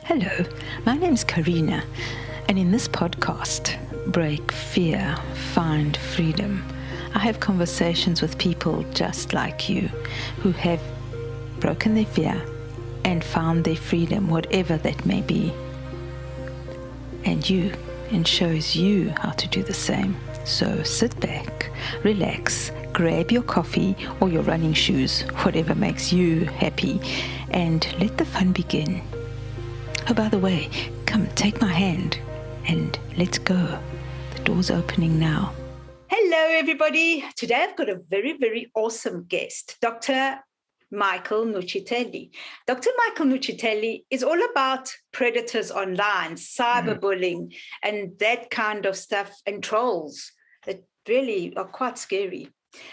Hello, my name is Carina, and in this podcast, Break Fear, Find Freedom, I have conversations with people just like you who have broken their fear and found their freedom, whatever that may be. And shows you how to do the same. So sit back, relax, grab your coffee or your running shoes, whatever makes you happy, and let the fun begin. Oh, by the way, come take my hand and let's go. The door's opening now. Hello, everybody. Today I've got a very, very awesome guest, Dr. Michael Nuccitelli. Dr. Michael Nuccitelli is all about predators online, cyberbullying, and that kind of stuff, and trolls that really are quite scary.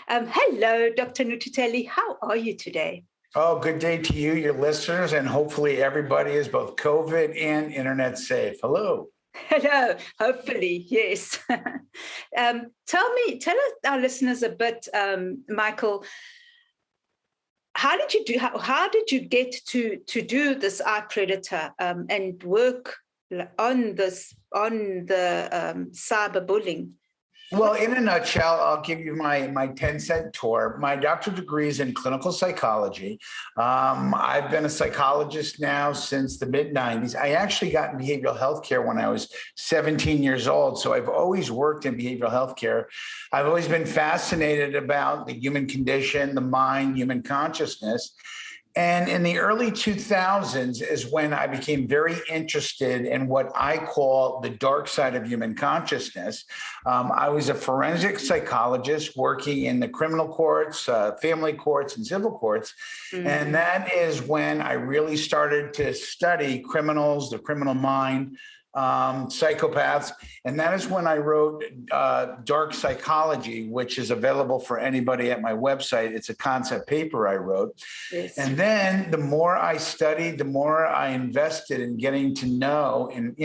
Hello, Dr. Nuccitelli. How are you today? Oh, good day to you, your listeners, and hopefully everybody is both COVID and internet safe. Hello. Hello, hopefully, yes. Tell our listeners a bit, Michael, how did you get to do this iPredator and work on the cyberbullying? Well, in a nutshell, I'll give you my 10-cent tour. My doctorate degree is in clinical psychology. I've been a psychologist now since the mid-90s. I actually got in behavioral healthcare when I was 17 years old. So I've always worked in behavioral healthcare. I've always been fascinated about the human condition, the mind, human consciousness. And in the early 2000s is when I became very interested in what I call the dark side of human consciousness. I was a forensic psychologist working in the criminal courts, family courts, and civil courts. Mm-hmm. And that is when I really started to study criminals, the criminal mind, psychopaths. And that is when I wrote Dark Psychology, which is available for anybody at my website. It's a concept paper I wrote. Yes. And then the more I studied, the more I invested in getting to know and,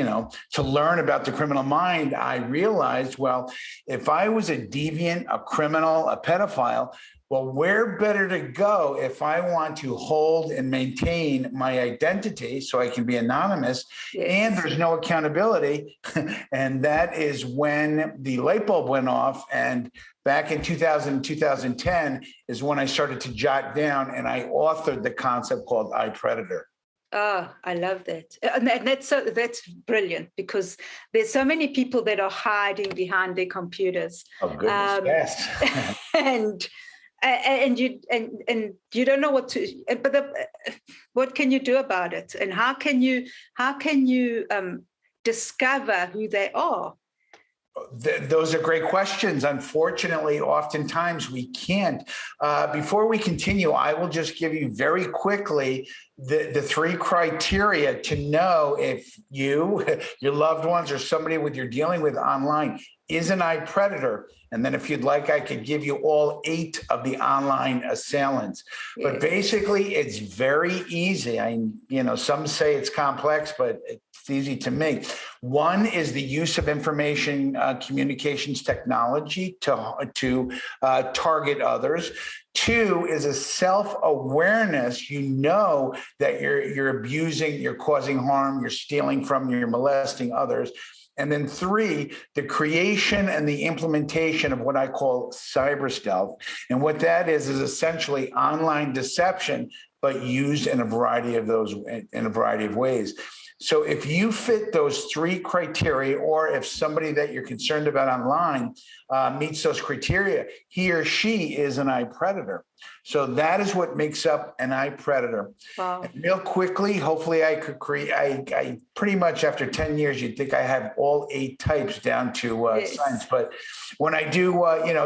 to learn about the criminal mind, I realized, well, if I was a deviant, a criminal, a pedophile, well, where better to go if I want to hold and maintain my identity so I can be anonymous? Yes. And there's no accountability. And that is when the light bulb went off. And back in 2000, 2010 is when I started to jot down and I authored the concept called iPredator. Oh, I love that. And that's brilliant because there's so many people that are hiding behind their computers. Oh, goodness, yes. And you don't know what to, but what can you do about it, and how can you discover who they are? Those are great questions. Unfortunately, oftentimes we can't. Before we continue, I will just give you very quickly the three criteria to know if you, your loved ones, or somebody you're dealing with online is an iPredator. And then if you'd like, I could give you all 8 of the online assailants. Yes. But basically, it's very easy. Some say it's complex, but it's easy to me. One is the use of information communications technology to target others. 2 is a self-awareness. That you're abusing, you're causing harm, you're stealing from, you're molesting others. And then 3, the creation and the implementation of what I call cyber stealth. And what that is essentially online deception, but used in a variety of ways. So if you fit those 3 criteria, or if somebody that you're concerned about online meets those criteria, he or she is an iPredator. So that is what makes up an iPredator. Wow. And real quickly, hopefully I could create, I pretty much after 10 years, you'd think I have all 8 types down to yes. Science. But when I do,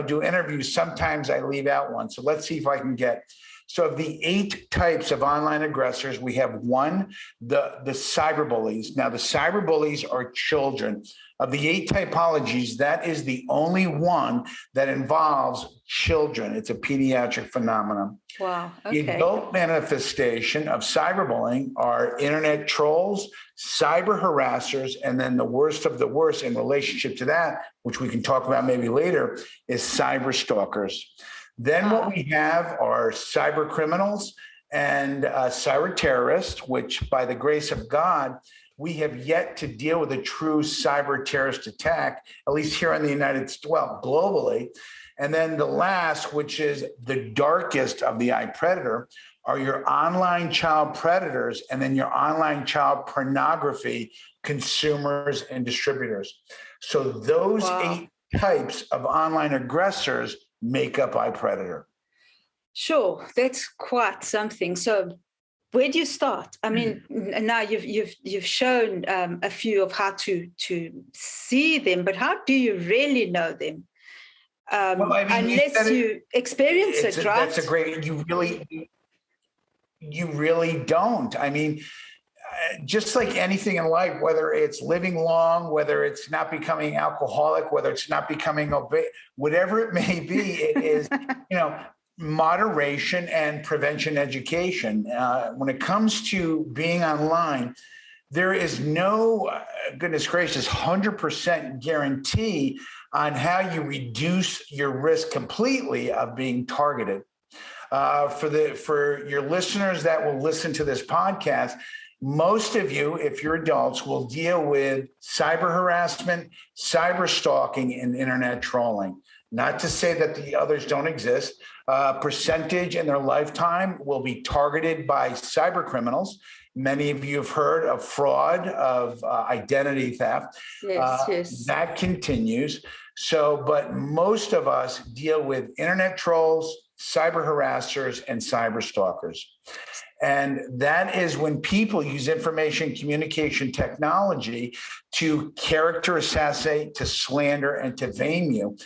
do interviews, sometimes I leave out one. So let's see if I can get. So of the 8 types of online aggressors, we have 1, the cyberbullies. Now, the cyberbullies are children. Of the 8 typologies, that is the only one that involves children. It's a pediatric phenomenon. Wow. Okay. The adult manifestation of cyberbullying are internet trolls, cyber harassers, and then the worst of the worst in relationship to that, which we can talk about maybe later, is cyber stalkers. Then what we have are cyber criminals, and cyber terrorists, which by the grace of God, we have yet to deal with a true cyber terrorist attack, at least here in the United States, well, globally. And then the last, which is the darkest of the predator, are your online child predators and then your online child pornography consumers and distributors. So those 8 types of online aggressors make up predator. Sure, that's quite something. So where do you start? I mean, now you've shown a few of how to see them, but how do you really know them? Unless you experience it, right? That's a great. You really don't. I mean, just like anything in life, whether it's living long, whether it's not becoming alcoholic, whether it's not becoming obese, whatever it may be, it is, moderation and prevention education. When it comes to being online, there is no, goodness gracious, 100% guarantee on how you reduce your risk completely of being targeted. For your listeners that will listen to this podcast, most of you, if you're adults, will deal with cyber harassment, cyber stalking, and internet trolling. Not to say that the others don't exist. Percentage in their lifetime will be targeted by cyber criminals. Many of you have heard of fraud, of identity theft. Yes. That continues. But most of us deal with internet trolls, cyber harassers, and cyber stalkers. And that is when people use information communication technology to character assassinate, to slander, and to defame you.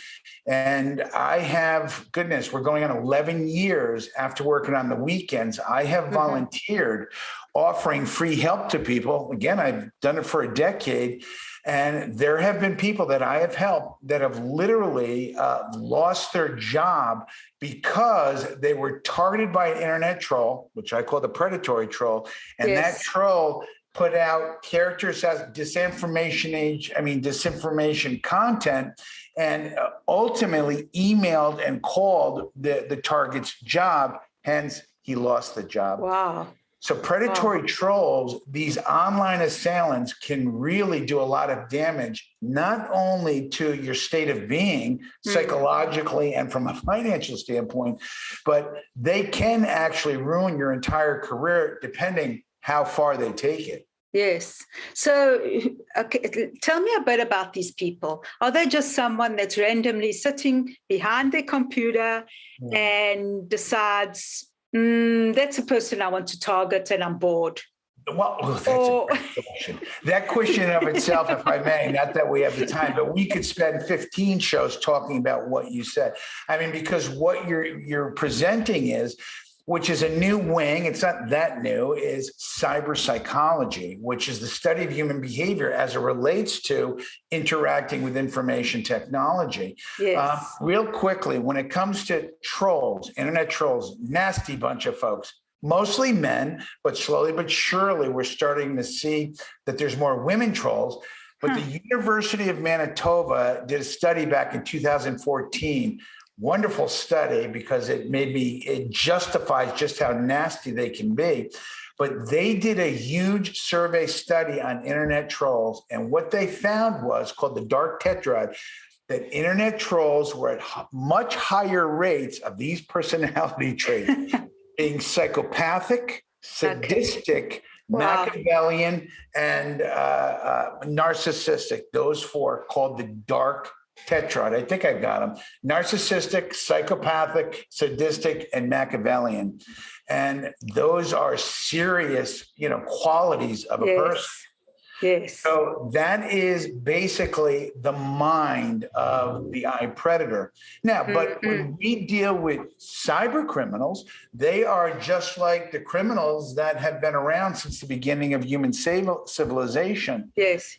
And I have, we're going on 11 years after working on the weekends. I have volunteered offering free help to people. Again, I've done it for a decade. And there have been people that I have helped that have literally lost their job because they were targeted by an internet troll, which I call the predatory troll. And that troll put out characters as disinformation content, and ultimately emailed and called the target's job. Hence, he lost the job. Wow. So predatory trolls, these online assailants, can really do a lot of damage, not only to your state of being psychologically and from a financial standpoint, but they can actually ruin your entire career depending how far they take it. Yes. So tell me a bit about these people. Are they just someone that's randomly sitting behind their computer and decides, that's a person I want to target and I'm bored? Well, that's a great question. That question in of itself, if I may, not that we have the time, but we could spend 15 shows talking about what you said. I mean, because what you're presenting is, which is a new wing, it's not that new, is cyber psychology, which is the study of human behavior as it relates to interacting with information technology. Yes. Real quickly, when it comes to trolls, internet trolls, nasty bunch of folks, mostly men, but slowly but surely we're starting to see that there's more women trolls. But the University of Manitoba did a study back in 2014. Wonderful study, because it justifies just how nasty they can be. But they did a huge survey study on internet trolls. And what they found was called the dark tetrad, that internet trolls were at much higher rates of these personality traits, being psychopathic, sadistic, Machiavellian, and narcissistic. Those 4 called the dark tetrad. I think I've got them. Narcissistic, psychopathic, sadistic, and Machiavellian. And those are serious, qualities of a person. Yes. So that is basically the mind of the predator. Now, but when we deal with cyber criminals, they are just like the criminals that have been around since the beginning of human civilization. Yes.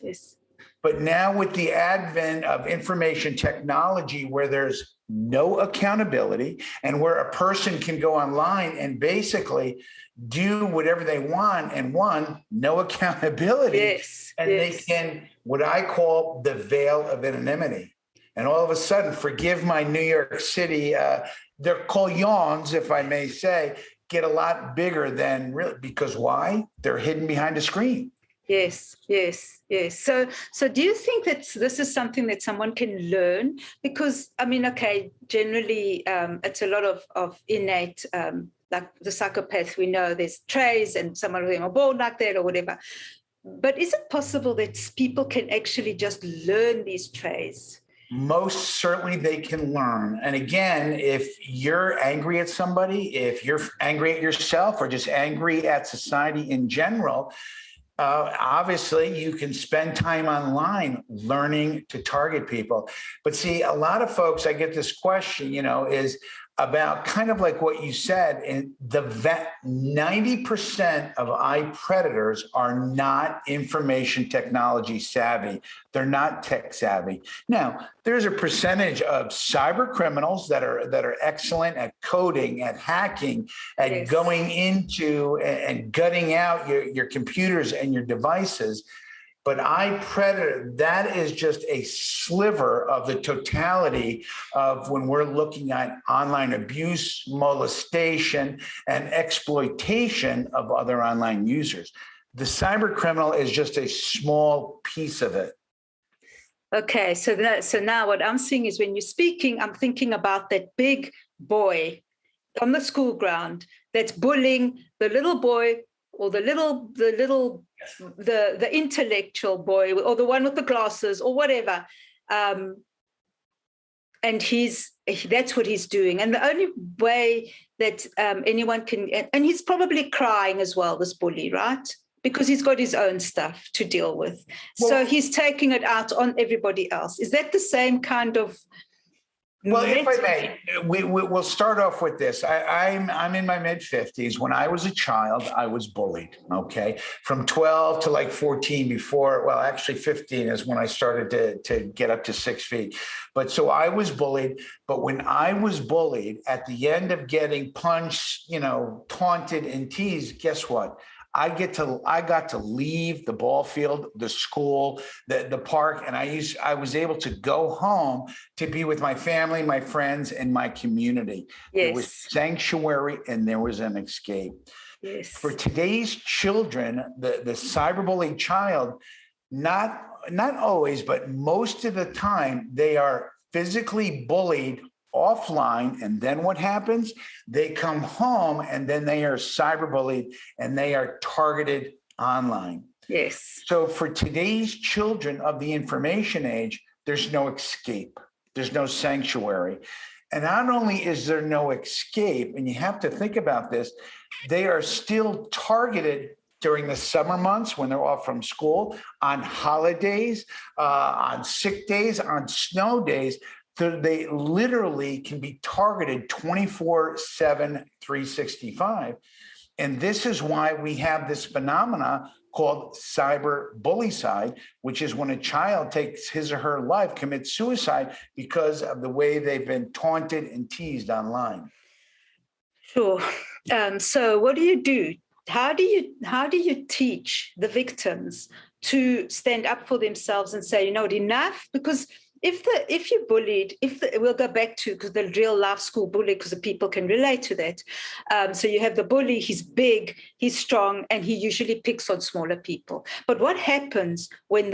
But now with the advent of information technology, where there's no accountability and where a person can go online and basically do whatever they want, and no accountability. They can, what I call the veil of anonymity. And all of a sudden, forgive my New York City, they're colons, if I may say, get a lot bigger than really, because why? They're hidden behind a screen. Yes. So do you think that this is something that someone can learn? Because, I mean, okay, generally it's a lot of innate, like the psychopath, we know there's traits and some of them are born like that or whatever. But is it possible that people can actually just learn these traits? Most certainly they can learn. And again, if you're angry at somebody, if you're angry at yourself or just angry at society in general, obviously, you can spend time online learning to target people. But see, a lot of folks, I get this question, is about kind of like what you said, and 90% of eye predators are not information technology savvy. They're not tech savvy. Now, there's a percentage of cyber criminals that are excellent at coding, at hacking, at going into and gutting out your computers and your devices. But eye predator, that is just a sliver of the totality of when we're looking at online abuse, molestation, and exploitation of other online users. The cyber criminal is just a small piece of it. Okay, so now what I'm seeing is when you're speaking, I'm thinking about that big boy on the school ground that's bullying the little boy or the intellectual boy or the one with the glasses or whatever. And that's what he's doing. And the only way that anyone can, and he's probably crying as well, this bully, right? Because he's got his own stuff to deal with. Well, so he's taking it out on everybody else. Is that the same kind of? Well, if I may, we'll start off with this. I'm in my mid-50s. When I was a child, I was bullied, okay? From 12 to like 14 before, well, actually 15 is when I started to get up to 6 feet. But so I was bullied. But when I was bullied, at the end of getting punched, taunted and teased, guess what? I got to leave the ball field, the school, the park, and I was able to go home to be with my family, my friends, and my community. Yes. There was sanctuary and there was an escape. Yes. For today's children, the cyberbullied child, not always, but most of the time, they are physically bullied offline, and then what happens? They come home and then they are cyberbullied and they are targeted online. Yes. So for today's children of the information age, there's no escape. There's no sanctuary. And not only is there no escape, and you have to think about this, they are still targeted during the summer months when they're off from school, on holidays, on sick days, on snow days. They literally can be targeted 24/7, 365. And this is why we have this phenomena called cyberbullycide, which is when a child takes his or her life, commits suicide because of the way they've been taunted and teased online. Sure. So what do you do? How do you teach the victims to stand up for themselves and say, enough? Because if you're bullied, we'll go back to the real life school bully, because the people can relate to that. So you have the bully, he's big, he's strong, and he usually picks on smaller people. But what happens when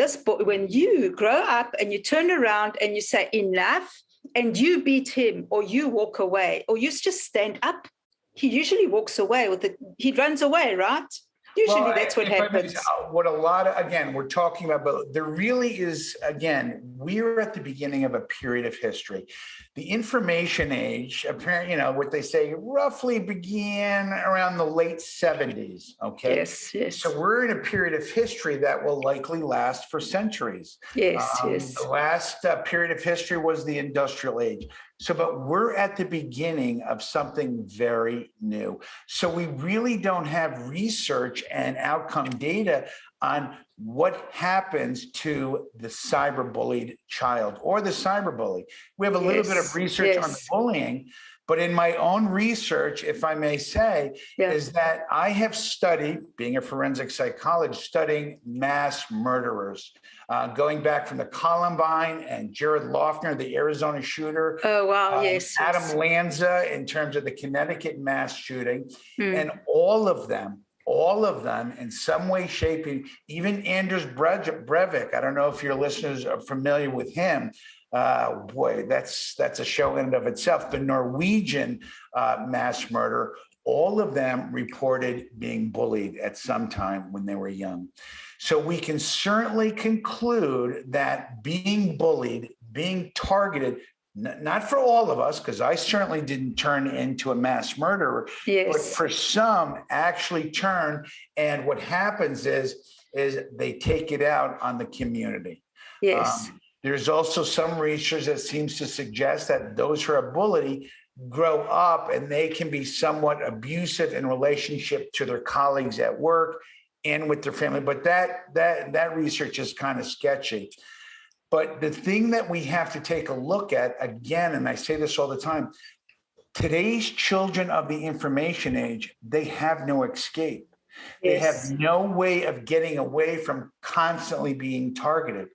you grow up and you turn around and you say enough, and you beat him, or you walk away, or you just stand up? He usually walks away he runs away, right? Usually that's what happens. We're talking about, but there really is, again, we're at the beginning of a period of history. The information age, apparently, what they say roughly began around the late 70s, okay? Yes. So we're in a period of history that will likely last for centuries. Yes. The last period of history was the industrial age. But we're at the beginning of something very new. So we really don't have research and outcome data on what happens to the cyberbullied child or the cyberbully. We have a little bit of research on the bullying, But in my own research, if I may say, is that I have studied, being a forensic psychologist, studying mass murderers, going back from the Columbine and Jared Loughner, the Arizona shooter. Oh, wow. Yes. Adam Lanza in terms of the Connecticut mass shooting. And all of them in some way, shaping, even Anders Breivik. I don't know if your listeners are familiar with him. Boy, that's a show in and of itself. The Norwegian mass murder, all of them reported being bullied at some time when they were young. So we can certainly conclude that being bullied, being targeted, not for all of us, because I certainly didn't turn into a mass murderer, but for some actually turn. And what happens is they take it out on the community. Yes. There's also some research that seems to suggest that those who are bullied grow up and they can be somewhat abusive in relationship to their colleagues at work and with their family. But that research is kind of sketchy. But the thing that we have to take a look at, again, and I say this all the time, today's children of the information age, they have no escape. They have no way of getting away from constantly being targeted.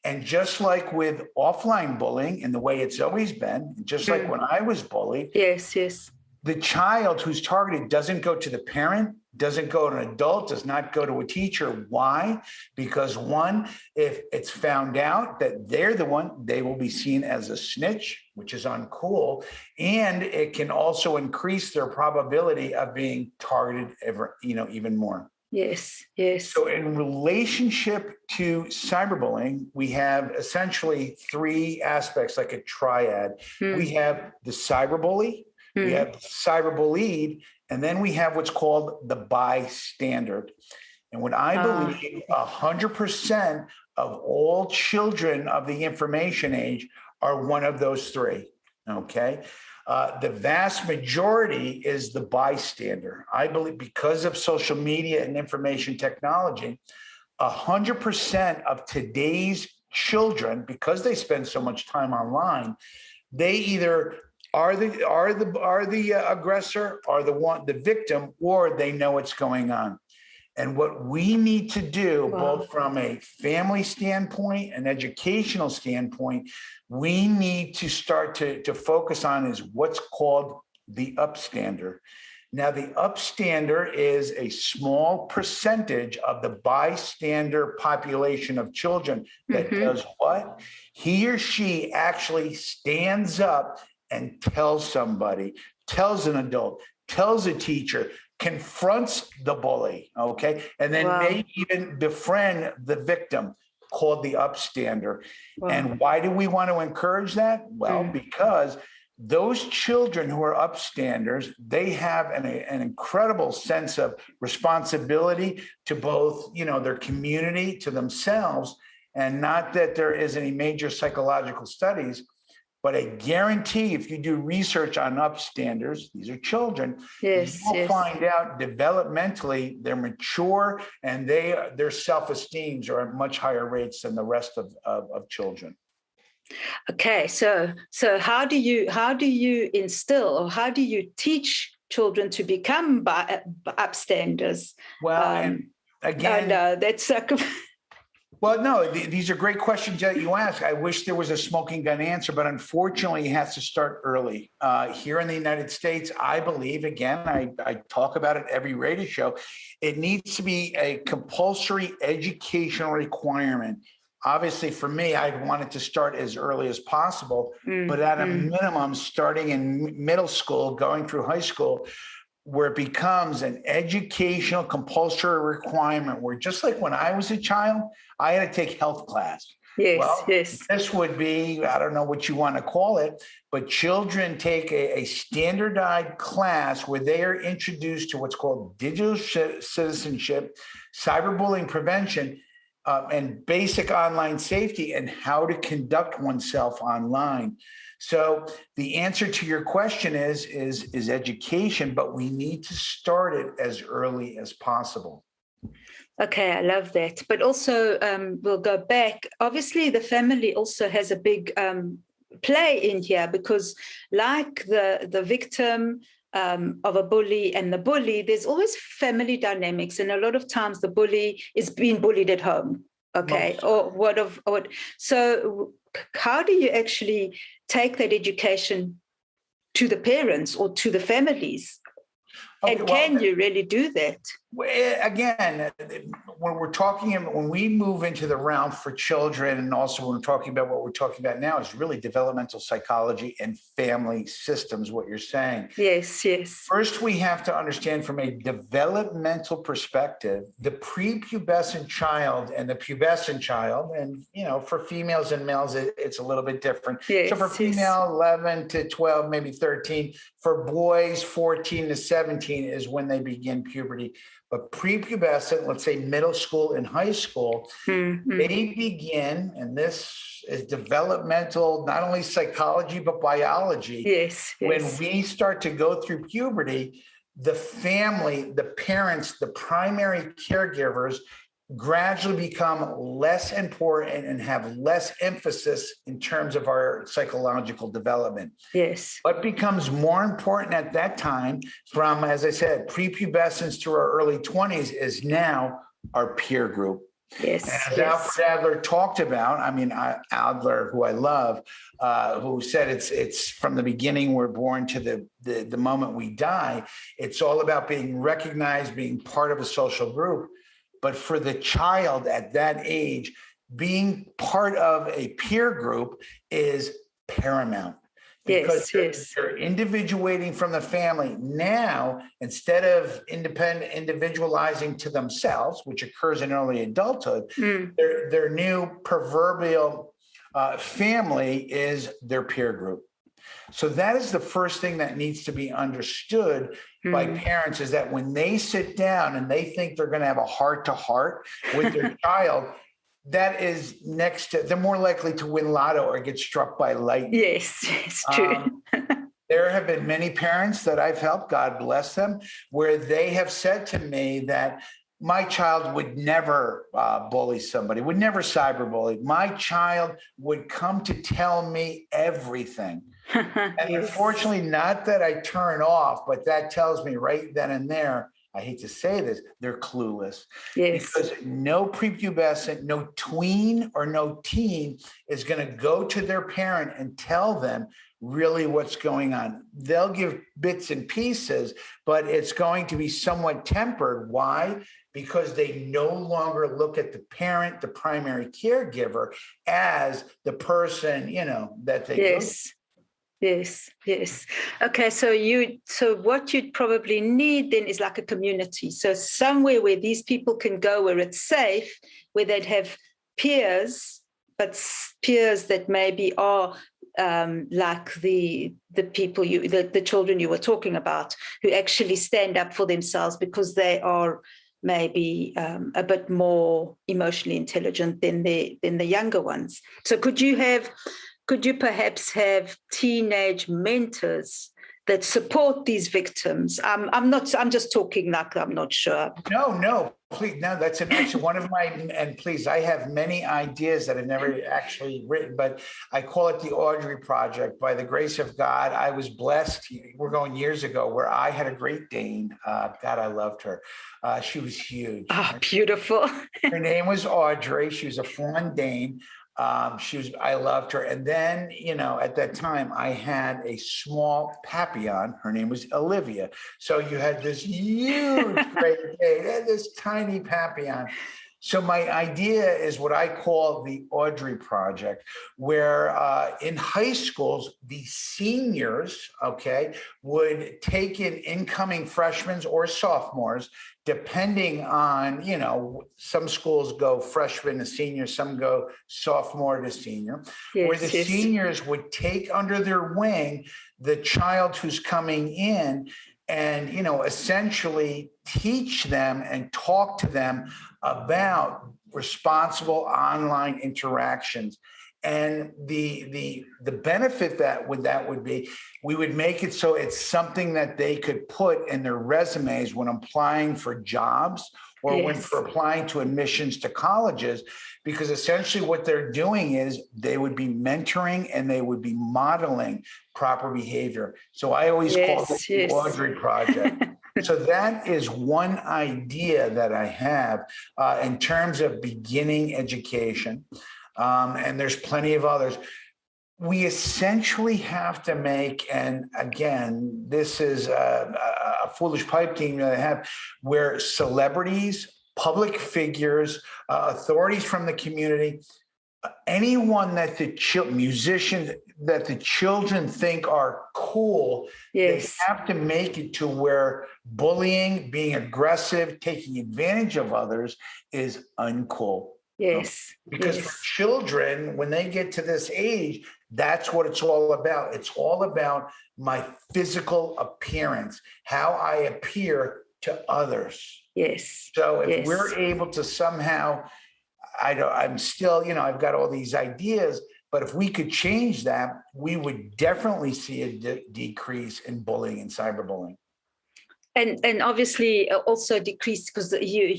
And just like with offline bullying and the way it's always been, just like when I was bullied, the child who's targeted doesn't go to the parent, doesn't go to an adult, does not go to a teacher. Why? Because one, if it's found out that they're the one, they will be seen as a snitch, which is uncool. And it can also increase their probability of being targeted even more. Yes. So in relationship to cyberbullying, we have essentially three aspects, like a triad. We have the cyberbully, we have the cyberbullied, and then we have what's called the bystander. And what I believe 100% of all children of the information age are one of those three, okay? The vast majority is the bystander. I believe because of social media and information technology, 100% of today's children, because they spend so much time online, they either are the aggressor, are the victim, or they know what's going on. And what we need to do, both from a family standpoint and educational standpoint, we need to start to focus on is what's called the upstander. Now, the upstander is a small percentage of the bystander population of children that does what? He or she actually stands up and tells somebody, tells an adult, tells a teacher, confronts the bully, okay? And then may even befriend the victim, called the upstander. And why do we want to encourage that? Well, because those children who are upstanders, they have an incredible sense of responsibility to both, their community, to themselves, and not that there is any major psychological studies, but I guarantee if you do research on upstanders, these are children, you'll find out developmentally they're mature and their self-esteems are at much higher rates than the rest of children. Okay, so how do you instill, or how do you teach children to become upstanders? Well, and again, that's well, no, these are great questions that you ask. I wish there was a smoking gun answer, but unfortunately, it has to start early. Here in the United States, I believe, again, I talk about it every radio show, it needs to be a compulsory educational requirement. Obviously, for me, I'd want it to start as early as possible, but at a minimum, starting in middle school, going through high school, where it becomes an educational compulsory requirement, where just like when I was a child, I had to take health class. This would be, I don't know what you want to call it, but children take a standardized class where they are introduced to what's called digital citizenship, cyberbullying prevention, and basic online safety, and how to conduct oneself online. So the answer to your question is education, but we need to start it as early as possible. Okay, I love that. But also, we'll go back. Obviously, the family also has a big play in here, because like the victim of a bully and the bully, there's always family dynamics, and a lot of times the bully is being bullied at home. Okay, so how do you actually take that education to the parents or to the families? Okay, and can you really do that? Again, when we move into the realm for children, and also when we're talking about what we're talking about now is really developmental psychology and family systems, what you're saying. Yes. First, we have to understand from a developmental perspective, the prepubescent child and the pubescent child, and, for females and males, it's a little bit different. Yes, so for female, 11 to 12, maybe 13. For boys, 14 to 17 is when they begin puberty. But prepubescent, let's say middle school and high school, they begin, and this is developmental, not only psychology, but biology. Yes. When we start to go through puberty, the family, the parents, the primary caregivers gradually become less important and have less emphasis in terms of our psychological development. Yes. What becomes more important at that time, from, as I said, prepubescence to our early 20s, is now our peer group. Yes. And as Alfred Adler talked about, Adler, who I love, who said it's from the beginning we're born to the moment we die. It's all about being recognized, being part of a social group. But for the child at that age, being part of a peer group is paramount. Because they're individuating from the family. Now, instead of individualizing to themselves, which occurs in early adulthood, their new proverbial family is their peer group. So that is the first thing that needs to be understood by parents, is that when they sit down and they think they're going to have a heart-to-heart with their child, that is they're more likely to win lotto or get struck by lightning. Yes, it's true. There have been many parents that I've helped, God bless them, where they have said to me that my child would never bully somebody, would never cyberbully. My child would come to tell me everything. And unfortunately, not that I turn off, but that tells me right then and there, I hate to say this, they're clueless. Yes. Because no prepubescent, no tween or no teen is going to go to their parent and tell them really what's going on. They'll give bits and pieces, but it's going to be somewhat tempered. Why? Because they no longer look at the parent, the primary caregiver, as the person, that they go to. Yes. Okay, so what you'd probably need then is like a community. So somewhere where these people can go, where it's safe, where they'd have peers, but peers that maybe are like the people the children you were talking about, who actually stand up for themselves because they are maybe a bit more emotionally intelligent than the younger ones. So could you perhaps have teenage mentors that support these victims? I'm just talking like I'm not sure. No, please. No, that's actually one of my, and please, I have many ideas that I've never actually written, but I call it the Audrey Project. By the grace of God, I was blessed. We're going years ago, where I had a Great Dane. God, I loved her. She was huge. Oh, beautiful. Her name was Audrey. She was a fawn Dane. I loved her. And then, at that time I had a small Papillon. Her name was Olivia. So you had this huge Great Dane and this tiny Papillon. So my idea is what I call the Audrey Project, where in high schools, the seniors, would take in incoming freshmen or sophomores, depending on, some schools go freshman to senior, some go sophomore to senior, where the seniors would take under their wing the child who's coming in and, essentially teach them and talk to them about responsible online interactions. And the benefit that would be, we would make it so it's something that they could put in their resumes when applying for jobs or when Yes. for applying to admissions to colleges, because essentially what they're doing is they would be mentoring and they would be modeling proper behavior. So I always call it the Yes. Audrey Project. So that is one idea that I have in terms of beginning education. And there's plenty of others. We essentially have to make, and again, this is a foolish pipe dream that I have, where celebrities, public figures, authorities from the community, anyone that musicians that the children think are cool, they Yes. have to make it to where bullying, being aggressive, taking advantage of others is uncool. Yes. Because for children, when they get to this age, that's what it's all about. It's all about my physical appearance, how I appear to others. Yes. So if we're able to somehow, I'm still, I've got all these ideas, but if we could change that, we would definitely see a decrease in bullying and cyberbullying. And obviously also decrease, because you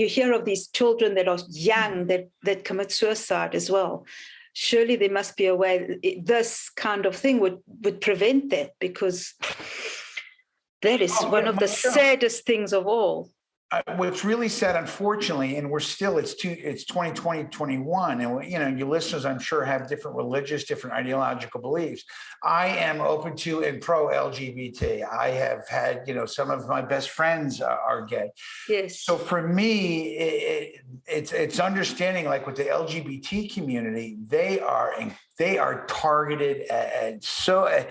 hear of these children that are young that commit suicide as well. Surely there must be a way this kind of thing would prevent that, because that is one of the saddest things of all. What's really sad, unfortunately, and it's 2020, 21, and your listeners, I'm sure, have different religious, different ideological beliefs. I am open to and pro LGBT. I have had, some of my best friends are gay. Yes. So for me, it's understanding, like with the LGBT community, they are targeted, and so.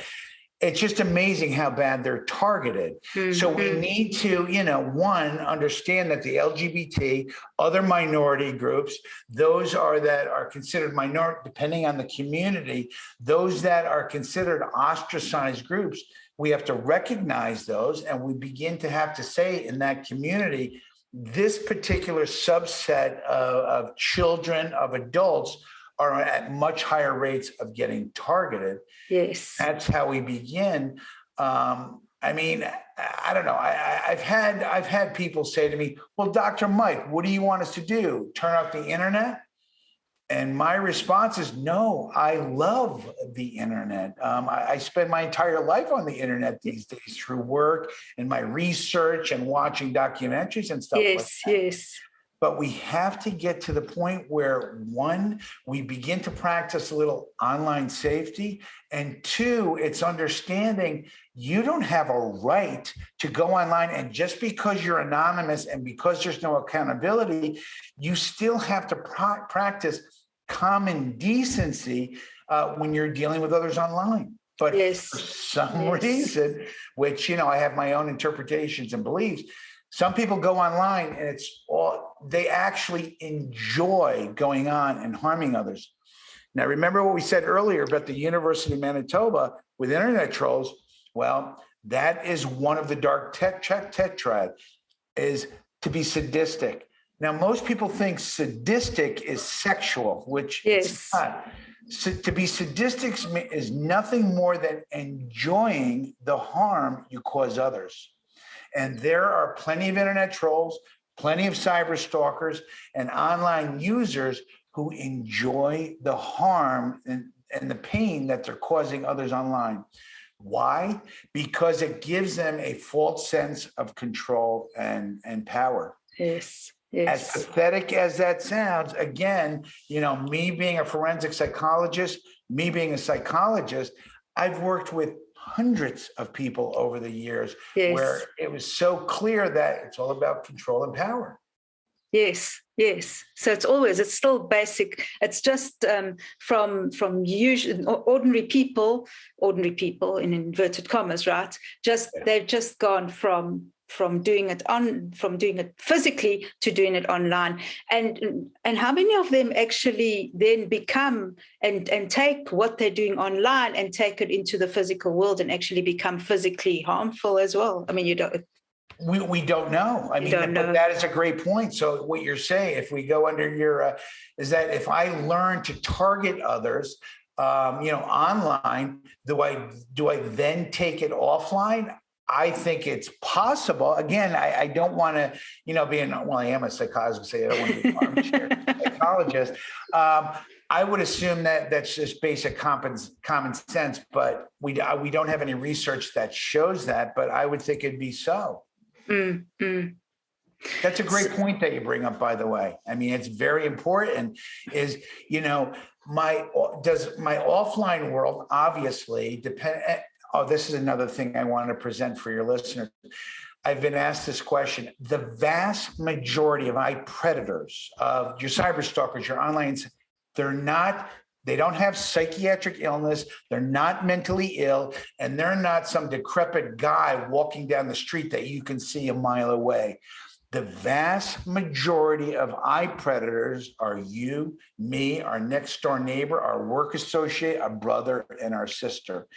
It's just amazing how bad they're targeted. Mm-hmm. So we need to, one, understand that the LGBT, other minority groups, those that are considered minority, depending on the community, those that are considered ostracized groups, we have to recognize those, and we begin to have to say in that community, this particular subset of children, of adults, are at much higher rates of getting targeted. Yes. That's how we begin. I don't know. I've had people say to me, well, Dr. Mike, what do you want us to do? Turn off the internet? And my response is, no, I love the internet. I spend my entire life on the internet these days through work and my research and watching documentaries and stuff like that. Yes. But we have to get to the point where, one, we begin to practice a little online safety, and two, it's understanding you don't have a right to go online, and just because you're anonymous and because there's no accountability, you still have to practice common decency when you're dealing with others online. But for some reason, which, I have my own interpretations and beliefs, some people go online and they actually enjoy going on and harming others. Now, remember what we said earlier about the University of Manitoba with internet trolls? Well, that is one of the dark tetrad, is to be sadistic. Now, most people think sadistic is sexual, which it's not. So to be sadistic is nothing more than enjoying the harm you cause others. And there are plenty of internet trolls, plenty of cyber stalkers, and online users who enjoy the harm and the pain that they're causing others online. Why? Because it gives them a false sense of control and power. Yes. As pathetic as that sounds, again, me being a forensic psychologist, me being a psychologist, I've worked with hundreds of people over the years where it was so clear that it's all about control and power. Yes. So it's still basic. It's just from usual ordinary people in inverted commas, right? They've just gone from doing it physically to doing it online, and how many of them actually then become and take what they're doing online and take it into the physical world and actually become physically harmful as well? I mean, you don't. We don't know. I mean, but that is a great point. So what you're saying, if we go under your, is that if I learn to target others, online, do I then take it offline? I think it's possible. Again, I don't want to, I am a psychologist, so I don't want to be an armchair psychologist. I would assume that that's just basic common sense, but we don't have any research that shows that, but I would think it'd be so. That's a great point that you bring up, by the way. I mean, it's very important is, my offline world obviously depend. Oh, this is another thing I wanted to present for your listeners. I've been asked this question. The vast majority of predators, of your cyber stalkers, your online, they don't have psychiatric illness. They're not mentally ill, and they're not some decrepit guy walking down the street that you can see a mile away. The vast majority of predators are you, me, our next door neighbor, our work associate, our brother, and our sister.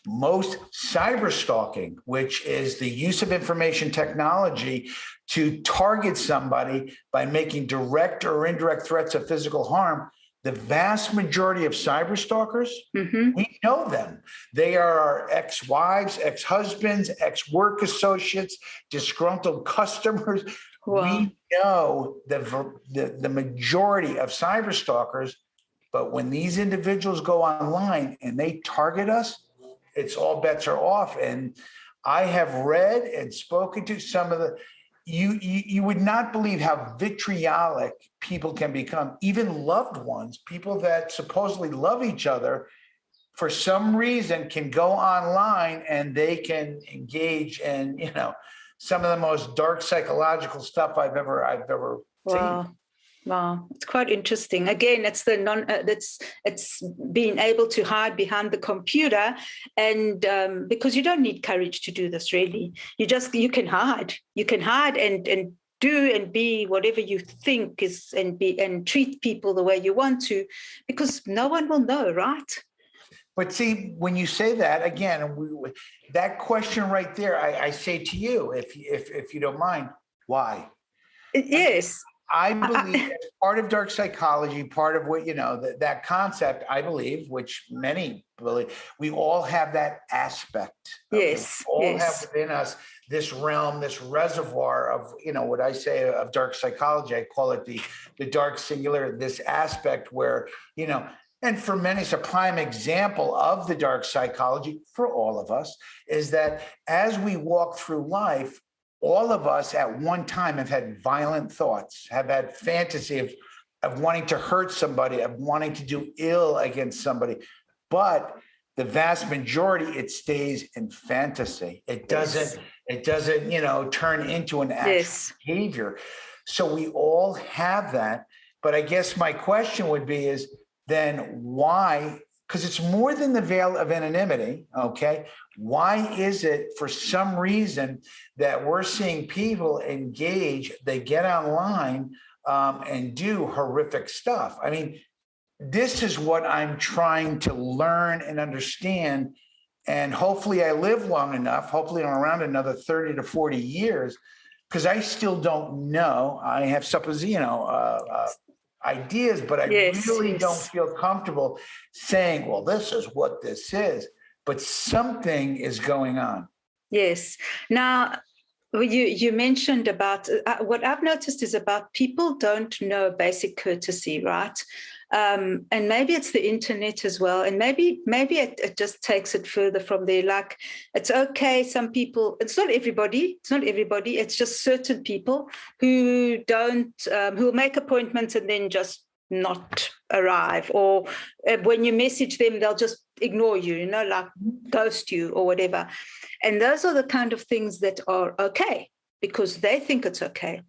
Most cyber stalking, which is the use of information technology to target somebody by making direct or indirect threats of physical harm, the vast majority of cyber stalkers, we know them. They are our ex-wives, ex-husbands, ex-work associates, disgruntled customers. Wow. We know the majority of cyber stalkers, but when these individuals go online and they target us, it's all bets are off. And I have read and spoken to some of you would not believe how vitriolic people can become, even loved ones, people that supposedly love each other, for some reason can go online and they can engage in, some of the most dark psychological stuff I've ever seen. Wow, it's quite interesting. Again, it's it's being able to hide behind the computer, and because you don't need courage to do this, really. You can hide. You can hide and do and be whatever you think is, and treat people the way you want to, because no one will know, right? But see, when you say that again, that question right there, I say to you, if you don't mind, why? Yes. I believe as part of dark psychology, part of what, that concept, I believe, which many believe, we all have that aspect. Yes. We all have within us this realm, this reservoir of, what I say of dark psychology. I call it the dark singular, this aspect where, and for many, it's a prime example of the dark psychology for all of us, is that as we walk through life, all of us at one time have had violent thoughts, have had fantasy of wanting to hurt somebody, of wanting to do ill against somebody. But the vast majority, it stays in fantasy. It doesn't, turn into an actual behavior. So we all have that. But I guess my question would be is then why? Because it's more than the veil of anonymity, okay? Why is it for some reason that we're seeing people engage, they get online and do horrific stuff? I mean, this is what I'm trying to learn and understand. And hopefully I live long enough, hopefully I'm around another 30 to 40 years, because I still don't know. I have ideas, but I really don't feel comfortable saying, well, this is what this is, but something is going on. Yes. Now, you mentioned about what I've noticed is about people don't know basic courtesy, right? And maybe it's the internet as well. And maybe it just takes it further from there. Like, it's okay. Some people, it's not everybody. It's just certain people who who make appointments and then just not arrive. Or when you message them, they'll just ignore you, like ghost you or whatever. And those are the kind of things that are okay because they think it's okay.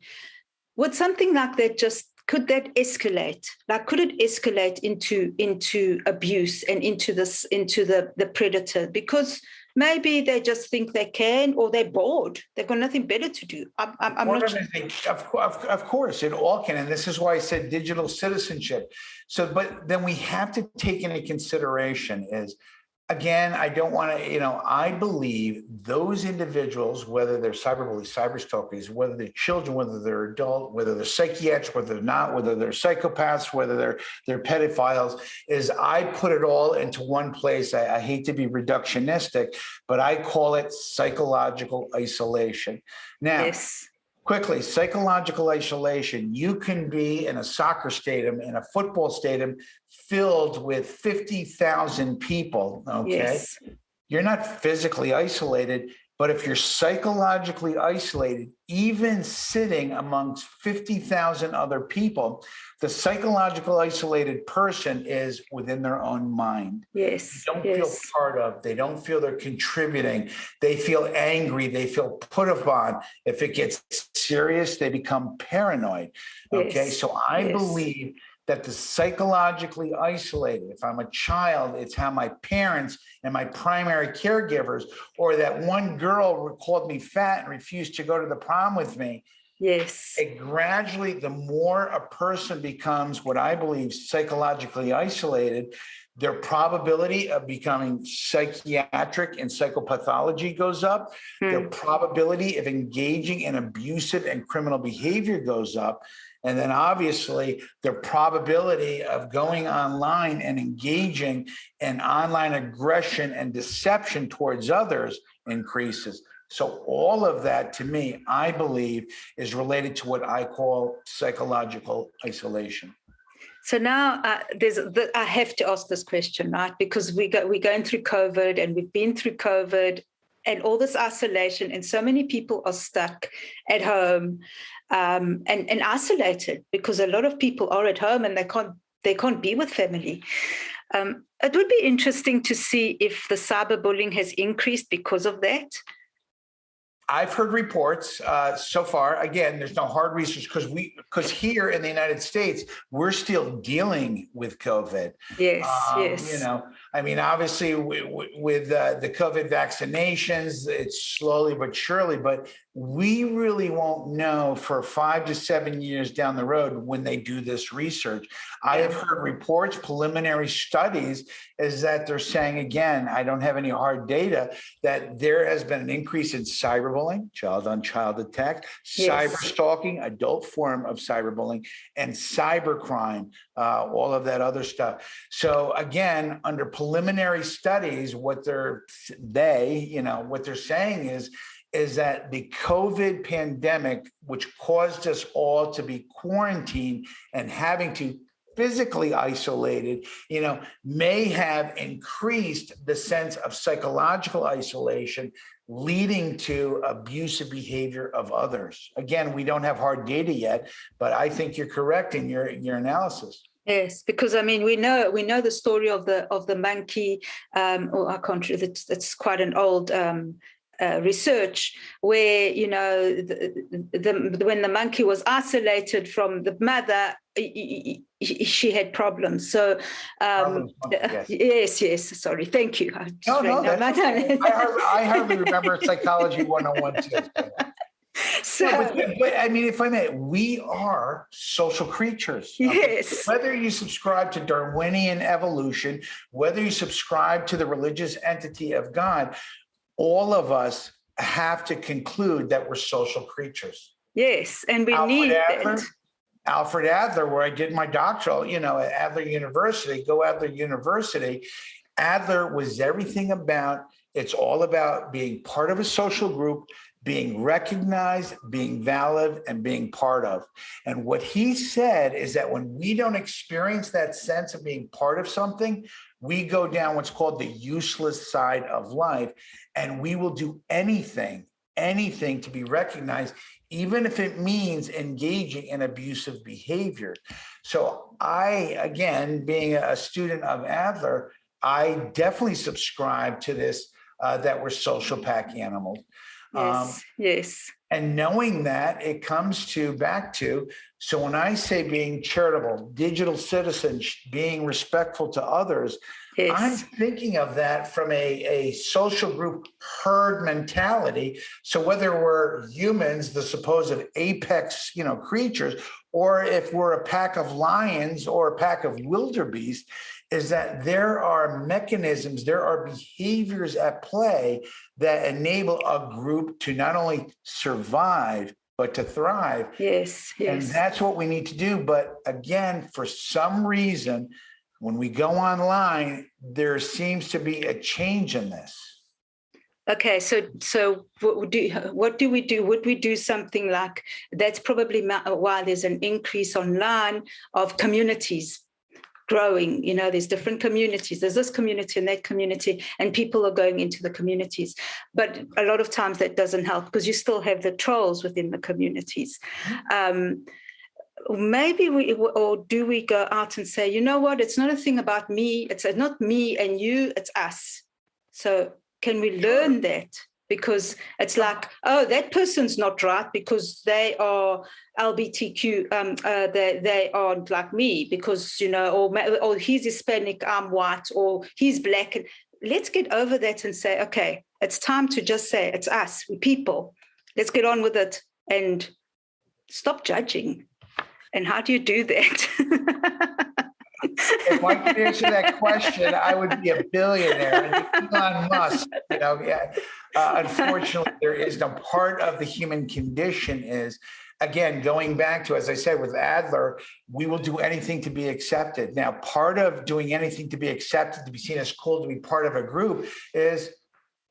Would something like that could that escalate? Like, could it escalate into abuse and into the predator? Because maybe they just think they can, or they're bored. They've got nothing better to do. I'm not sure. Of course, it all can. And this is why I said digital citizenship. So, but then we have to take into consideration is Again, I don't want to, I believe those individuals, whether they're cyberbullies, cyberstalkers, whether they're children, whether they're adult, whether they're psychiatrists, whether they're not, whether they're psychopaths, whether they're pedophiles, is I put it all into one place. I hate to be reductionistic, but I call it psychological isolation. Now, Yes. quickly, psychological isolation. You can be in a soccer stadium, in a football stadium filled with 50,000 people, okay? Yes. You're not physically isolated, but if you're psychologically isolated, even sitting amongst 50,000 other people, the psychological isolated person is within their own mind. Yes. They don't Yes. feel part of, they don't feel they're contributing. They feel angry, they feel put upon. If it gets serious, they become paranoid. Okay. Yes. So I Yes. believe that the psychologically isolated, if I'm a child, it's how my parents and my primary caregivers, or that one girl called me fat and refused to go to the prom with me. Yes. It gradually, the more a person becomes what I believe psychologically isolated, their probability of becoming psychiatric and psychopathology goes up. Their probability of engaging in abusive and criminal behavior goes up. And then obviously their probability of going online and engaging in online aggression and deception towards others increases. So all of that, to me, I believe, is related to what I call psychological isolation. So now I have to ask this question, right? Because we're going through COVID, and we've been through COVID and all this isolation, and so many people are stuck at home and isolated, because a lot of people are at home and they can't be with family. It would be interesting to see if the cyberbullying has increased because of that. I've heard reports so far. Again, there's no hard research because here in the United States, we're still dealing with COVID. Yes, yes. I mean, obviously with the COVID vaccinations, it's slowly but surely, but we really won't know for 5 to 7 years down the road when they do this research. I have heard reports, preliminary studies, is that they're saying, again, I don't have any hard data, that there has been an increase in cyberbullying, child-on-child attack, cyber stalking, adult form of cyberbullying, and cybercrime, all of that other stuff. So again, under preliminary studies, what they're saying is that the COVID pandemic, which caused us all to be quarantined and having to physically isolated, may have increased the sense of psychological isolation, leading to abusive behavior of others. Again, we don't have hard data yet, but I think you're correct in your analysis. Yes, because I mean we know the story of the monkey. I can't. It's quite an old research where when the monkey was isolated from the mother, she had problems. So yes. Sorry, thank you. I hardly remember Psychology 101 too. So, but I mean, if I may, we are social creatures. Yes. Whether you subscribe to Darwinian evolution, whether you subscribe to the religious entity of God, all of us have to conclude that we're social creatures. Yes, and we need that. Alfred Adler, where I did my doctoral, at Adler University, go Adler University. Adler was everything about, it's all about being part of a social group, being recognized, being valid, and being part of. And what he said is that when we don't experience that sense of being part of something, we go down what's called the useless side of life, and we will do anything to be recognized, even if it means engaging in abusive behavior. So I, again, being a student of Adler, I definitely subscribe to this, that we're social pack animals. Yes. And knowing that, it comes back to So when I say being charitable, digital citizens, being respectful to others, I'm thinking of that from a social group herd mentality. So whether we're humans, the supposed apex, creatures, or if we're a pack of lions or a pack of wildebeest, is that there are mechanisms, there are behaviors at play that enable a group to not only survive, but to thrive. Yes. And that's what we need to do. But again, for some reason, when we go online, there seems to be a change in this. Okay, so what do we do? Would we do something like, that's probably why there's an increase online of communities growing. There's different communities. There's this community and that community, and people are going into the communities. But a lot of times that doesn't help because you still have the trolls within the communities. Maybe do we go out and say, you know what, it's not a thing about me. It's not me and you, it's us. So can we learn that? Because it's like, oh, that person's not right because they are LGBTQ, they aren't like me because, or he's Hispanic, I'm white, or he's black. Let's get over that and say, okay, it's time to just say it's us, we people. Let's get on with it and stop judging. And how do you do that? If I could answer that question, I would be a billionaire. And Elon Musk, unfortunately, there is no part of the human condition is, again, going back to, as I said, with Adler, we will do anything to be accepted. Now, part of doing anything to be accepted, to be seen as cool, to be part of a group is,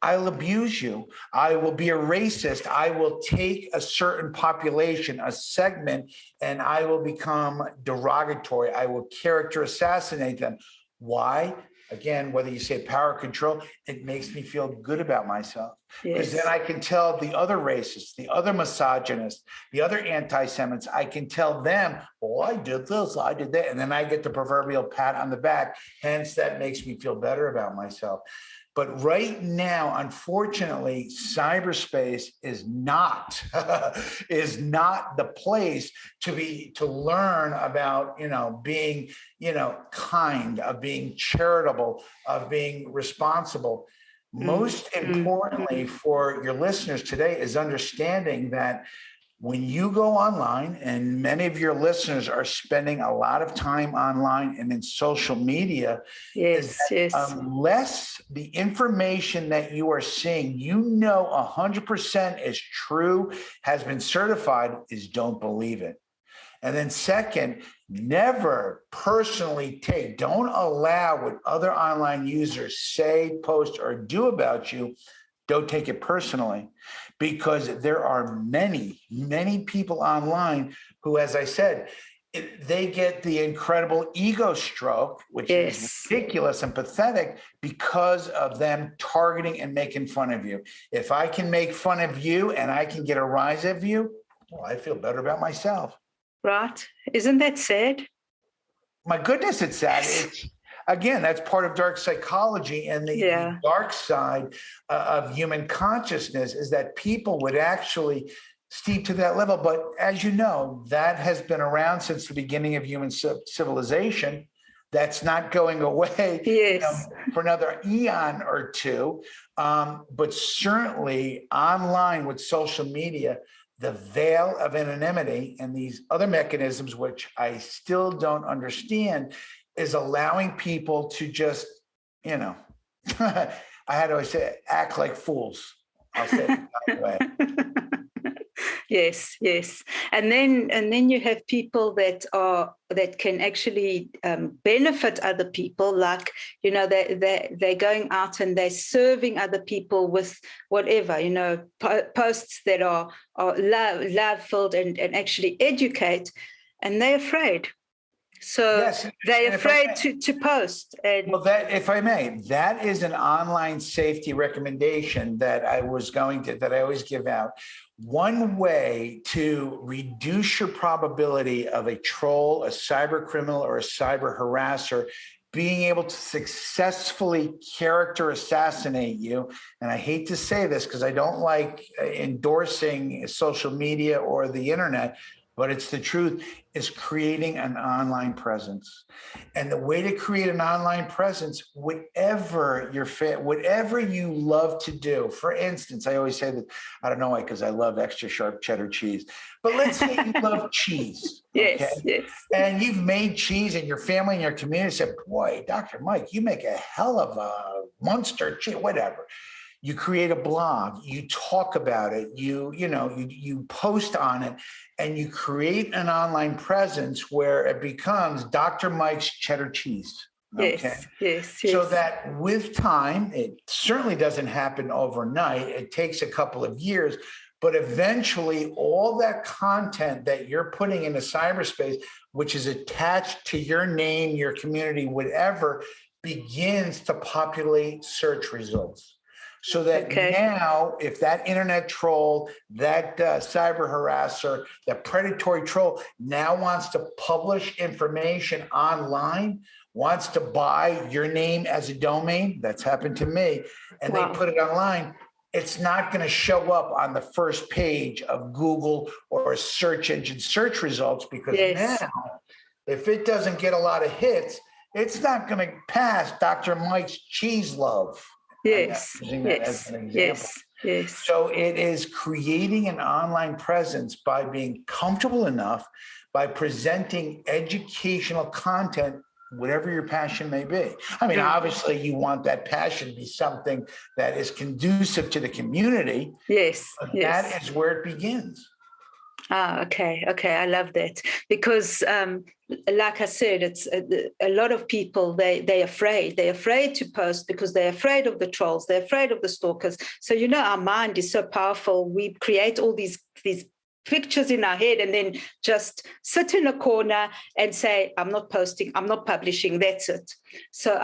I'll abuse you. I will be a racist. I will take a certain population, a segment, and I will become derogatory. I will character assassinate them. Why? Again, whether you say power control, it makes me feel good about myself. Because then I can tell the other racists, the other misogynists, the other anti-Semites, I can tell them, oh, I did this, I did that. And then I get the proverbial pat on the back. Hence, that makes me feel better about myself. But right now, unfortunately, cyberspace is not the place to learn about, being, kind, of being charitable, of being responsible. Most importantly for your listeners today is understanding that when you go online, and many of your listeners are spending a lot of time online and in social media, unless the information that you are seeing, 100% is true, has been certified, is don't believe it. And then second, never personally don't allow what other online users say, post, or do about you. Don't take it personally, because there are many, many people online who, as I said, they get the incredible ego stroke, which is ridiculous and pathetic because of them targeting and making fun of you. If I can make fun of you and I can get a rise of you, well, I feel better about myself. Right. Isn't that sad? My goodness, it's sad. Again, that's part of dark psychology, and the dark side of human consciousness is that people would actually steep to that level. But as you know, that has been around since the beginning of human civilization. That's not going away for another eon or two. But certainly online with social media, the veil of anonymity and these other mechanisms, which I still don't understand, is allowing people to just, I had to always say, act like fools. I'll say it that way. Yes. And then you have people that can actually benefit other people, like, they're going out and they're serving other people with whatever, posts that are love-filled and actually educate, and they're afraid. So they're afraid to post. Well, that, if I may, that is an online safety recommendation that I always give out. One way to reduce your probability of a troll, a cyber criminal, or a cyber harasser being able to successfully character assassinate you, and I hate to say this because I don't like endorsing social media or the internet, but it's the truth, is creating an online presence. And the way to create an online presence, whatever whatever you love to do. For instance, I always say that, I don't know why, because I love extra sharp cheddar cheese, but let's say you love cheese. Okay? Yes, yes. And you've made cheese, and your family and your community said, boy, Dr. Mike, you make a hell of a monster cheese, whatever. You create a blog, you talk about it, you post on it, and you create an online presence where it becomes Dr. Mike's cheddar cheese. Okay. Yes. So that with time, it certainly doesn't happen overnight. It takes a couple of years, but eventually all that content that you're putting into cyberspace, which is attached to your name, your community, whatever, begins to populate search results. So that now, if that internet troll, that cyber harasser, that predatory troll now wants to publish information online, wants to buy your name as a domain, that's happened to me, and they put it online, it's not going to show up on the first page of Google or search engine search results, because now, if it doesn't get a lot of hits, it's not going to pass Dr. Mike's cheese love. Yes. So it is creating an online presence by being comfortable enough, by presenting educational content, whatever your passion may be. I mean, obviously you want that passion to be something that is conducive to the community. Yes. That is where it begins. Okay. I love that, because like I said, it's a lot of people, they're afraid to post because they're afraid of the trolls, they're afraid of the stalkers. So, our mind is so powerful. We create all these pictures in our head and then just sit in a corner and say, I'm not posting, I'm not publishing, that's it. So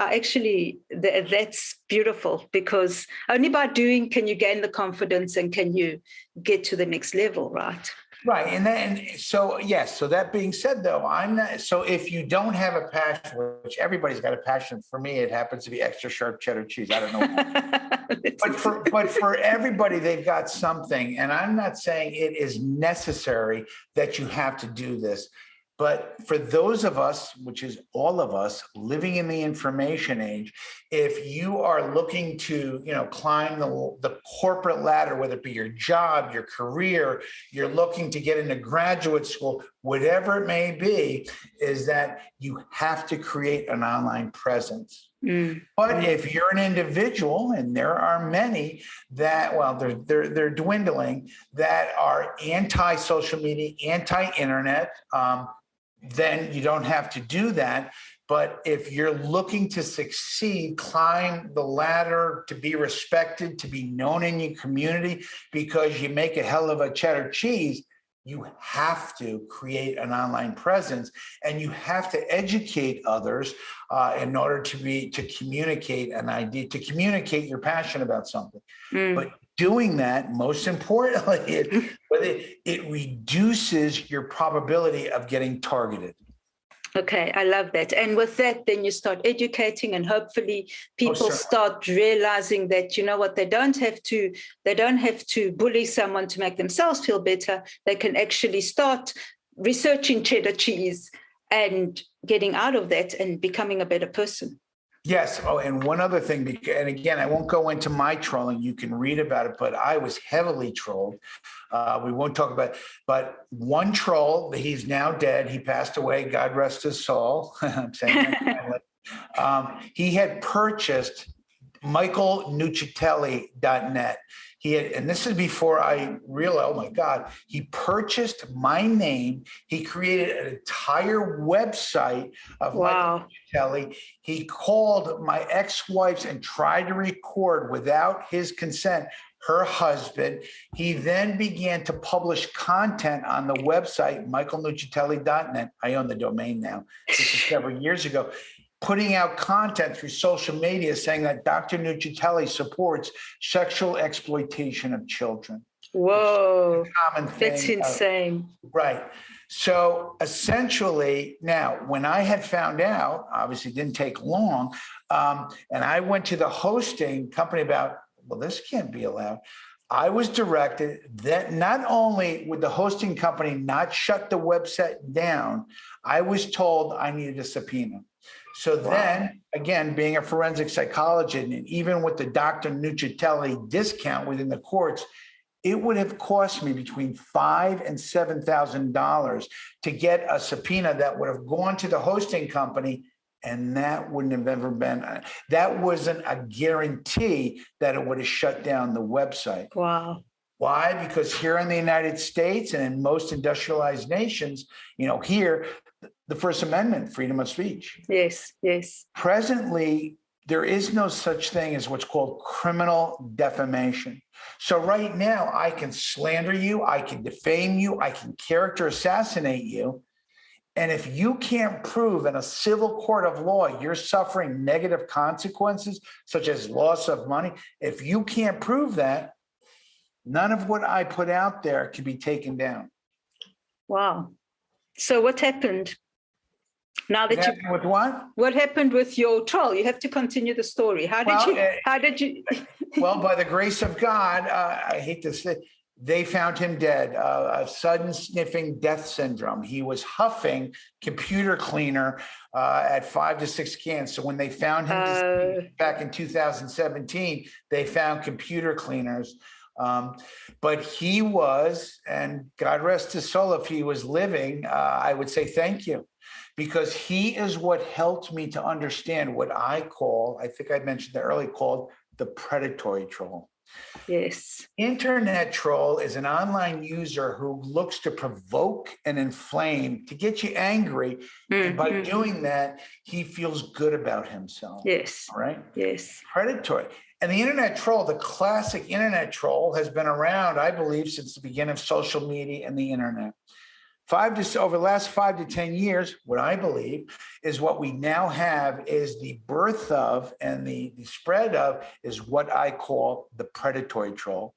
that's beautiful, because only by doing can you gain the confidence and can you get to the next level, right? Right. So that being said, though, so if you don't have a passion, which everybody's got a passion, for me, it happens to be extra sharp cheddar cheese. I don't know. but for everybody, they've got something. And I'm not saying it is necessary that you have to do this. But for those of us, which is all of us living in the information age, if you are looking to, climb the corporate ladder, whether it be your job, your career, you're looking to get into graduate school, whatever it may be, is that you have to create an online presence. But if you're an individual, and there are many that, they're dwindling, that are anti-social media, anti-internet, then you don't have to do that. But if you're looking to succeed, climb the ladder, to be respected, to be known in your community because you make a hell of a cheddar cheese, you have to create an online presence, and you have to educate others in order to communicate an idea, to communicate your passion about something. But doing that, most importantly, it reduces your probability of getting targeted. Okay, I love that. And with that, then you start educating, and hopefully people start realizing that, they don't have to bully someone to make themselves feel better. They can actually start researching cheddar cheese and getting out of that and becoming a better person. Yes. Oh, and one other thing, and again, I won't go into my trolling. You can read about it, but I was heavily trolled. We won't talk about it. But one troll, he's now dead. He passed away. God rest his soul. I'm saying that. He had purchased Nuccitelli.net. And this is before I realized, oh my God, he purchased my name. He created an entire website of Michael Nuccitelli. He called my ex-wife's and tried to record without his consent her husband. He then began to publish content on the website, michaelnuccitelli.net. I own the domain now. This is several years ago. Putting out content through social media saying that Dr. Nuccitelli supports sexual exploitation of children. Whoa, common thing. That's insane. Right. So essentially, now, when I had found out, obviously it didn't take long, and I went to the hosting company about, this can't be allowed. I was directed that not only would the hosting company not shut the website down, I was told I needed a subpoena. So then, again, being a forensic psychologist, and even with the Dr. Nuccitelli discount within the courts, it would have cost me between $5,000 and $7,000 to get a subpoena that would have gone to the hosting company, and that wouldn't have ever been, that wasn't a guarantee that it would have shut down the website. Wow. Why? Because here in the United States and in most industrialized nations, here, the First Amendment, freedom of speech. Yes, yes. Presently, there is no such thing as what's called criminal defamation. So right now, I can slander you, I can defame you, I can character assassinate you. And if you can't prove in a civil court of law you're suffering negative consequences, such as loss of money, if you can't prove that, none of what I put out there can be taken down. Wow. So what happened? Now that you with what happened with your troll? You have to continue the story. How did you? Well, by the grace of God, I hate to say, they found him dead, a sudden sniffing death syndrome. He was huffing computer cleaner at 5 to 6 cans. So when they found him back in 2017, they found computer cleaners. But he was, and God rest his soul, if he was living, I would say thank you, because he is what helped me to understand what I call, I think I mentioned that earlier, called the predatory troll. Yes. Internet troll is an online user who looks to provoke and inflame, to get you angry. Mm-hmm. And by doing that, he feels good about himself. Yes. Right? Yes. Predatory. And the internet troll, the classic internet troll, has been around, I believe, since the beginning of social media and the internet. Over the last 5 to 10 years, what I believe is what we now have is the birth of and the spread of is what I call the predatory troll.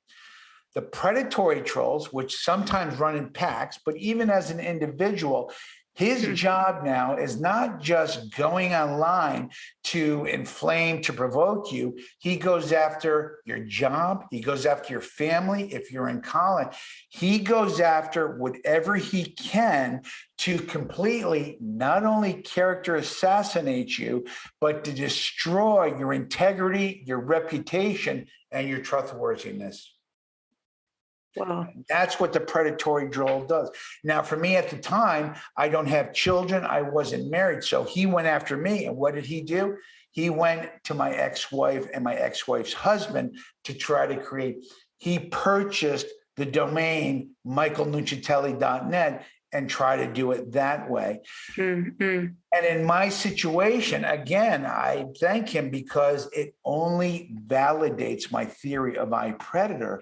The predatory trolls, which sometimes run in packs, but even as an individual, his job now is not just going online to inflame, to provoke you. He goes after your job. He goes after your family. If you're in college, he goes after whatever he can to completely not only character assassinate you, but to destroy your integrity, your reputation, and your trustworthiness. Wow. That's what the predatory troll does. Now, for me at the time, I don't have children. I wasn't married. So he went after me. And what did he do? He went to my ex-wife and my ex-wife's husband to try to create. He purchased the domain michaelnuccitelli.net and try to do it that way. Mm-hmm. And in my situation, again, I thank him because it only validates my theory of iPredator.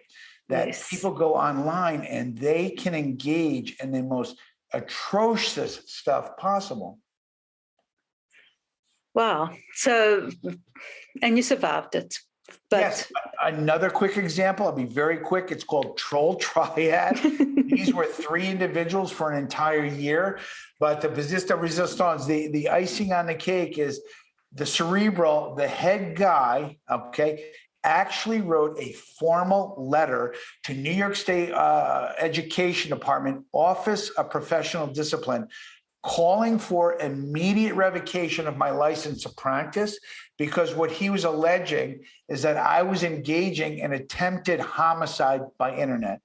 That people go online and they can engage in the most atrocious stuff possible. Wow. So, and you survived it. But yes. Another quick example, I'll be very quick. It's called Troll Triad. These were 3 individuals for an entire year. But the pièce de résistance, the icing on the cake is the cerebral, the head guy, okay, actually wrote a formal letter to New York State Education Department, Office of Professional Discipline, calling for immediate revocation of my license to practice, because what he was alleging is that I was engaging in attempted homicide by internet.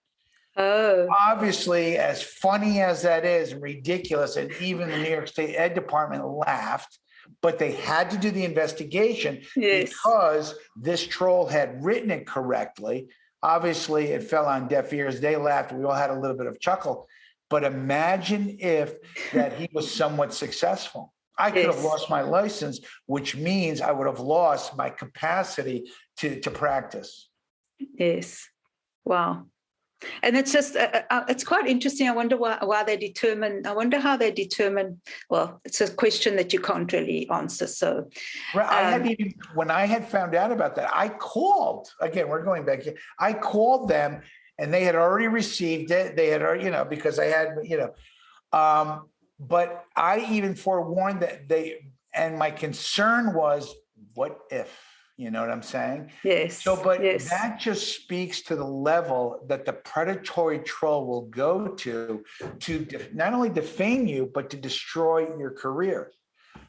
Oh. Obviously, as funny as that is, and ridiculous, and even the New York State Ed Department laughed, but they had to do the investigation because this troll had written it correctly. Obviously, it fell on deaf ears. They laughed. We all had a little bit of chuckle. But imagine if that he was somewhat successful. I could have lost my license, which means I would have lost my capacity to practice. Yes. Wow. And it's just, it's quite interesting. I wonder why they determine, I wonder how they determine, well, it's a question that you can't really answer. So when I had found out about that, I called, again, we're going back here. I called them and they had already received it. They had already, because I had, but I even forewarned that and my concern was, what if? You know what I'm saying? Yes. So, but yes. that just speaks to the level that the predatory troll will go to not only defame you, but to destroy your career.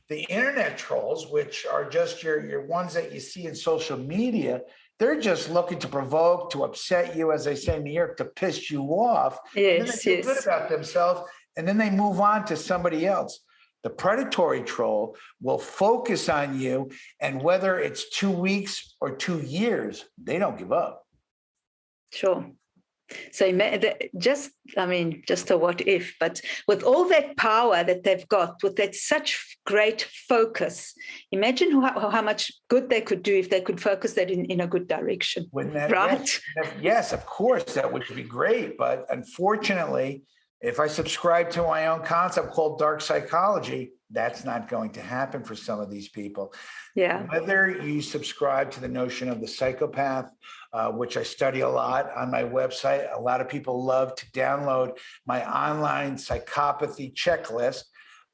The internet trolls, which are just your ones that you see in social media, they're just looking to provoke, to upset you, as they say in New York, to piss you off. And then they Yes, feel good yes. about themselves, and then they move on to somebody else. The predatory troll will focus on you, and whether it's 2 weeks or 2 years, they don't give up. Sure. So just a what if, but with all that power that they've got, with that such great focus, imagine how much good they could do if they could focus that in a good direction. Wouldn't that, right? Yes, of course, that would be great. But unfortunately, if I subscribe to my own concept called dark psychology, that's not going to happen for some of these people. Yeah. Whether you subscribe to the notion of the psychopath, which I study a lot on my website, a lot of people love to download my online psychopathy checklist.